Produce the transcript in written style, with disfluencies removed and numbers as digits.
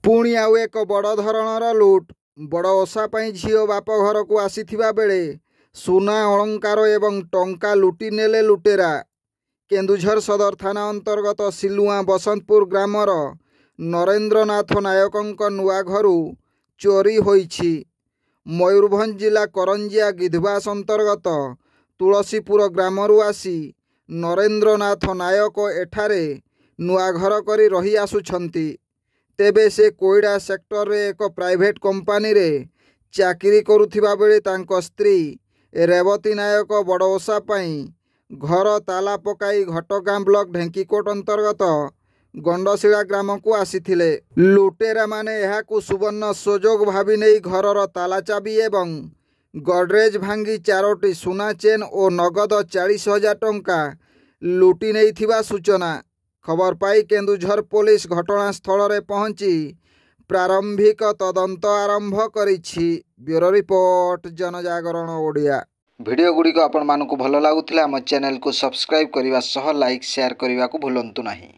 पुणी आउ एक बड़ धरणर लुट। बड़ ओषा पई झियो बाप घर को आसीथिबा बेले सुना अलंकार एवं टंका लुटि नेले लुटेरा। केन्दुझर सदर थाना अंतर्गत सिलुआ बसंतपुर ग्रामर नरेन्द्रनाथ नायकंक नुआ घरु चोरी होईछि। मयूरभंज जिला करंजिया गिधबास अंतर्गत तुलसीपुर ग्रामरु आसी नरेन्द्रनाथ नायक एठारे नुआ घर करी रही आसुछंती। तेबे से कोईडा सेक्टर रे एक प्राइवेट कंपनी रे चाकरी करुथिबा बेले तांको स्त्री रेवती नायक बड़ ओषा पई घर ताला पकाई घटगां ब्लॉक ढेंकीकोट अंतर्गत गंडशिला ग्राम को आसीथिले। लुटेरा माने एहाकु सुवर्ण सुजोग भावी नहीं घरर ताला चाबी एवं गडरेज भांगी 4टी सुना चेन और नगद 40,000 टंका लुटि नहीं सूचना। खबर पाई केन्दुझर पुलिस घटनास्थल रे पहुंची प्रारंभिक तदंत आरंभ करिछि। ब्यूरो रिपोर्ट जनजागरण ओडिया। वीडियो गुडी को आपण मानकु भलो लागुथिला हम चैनल को सब्सक्राइब करिवा सह लाइक शेयर करिवा को भूलंतु नाही।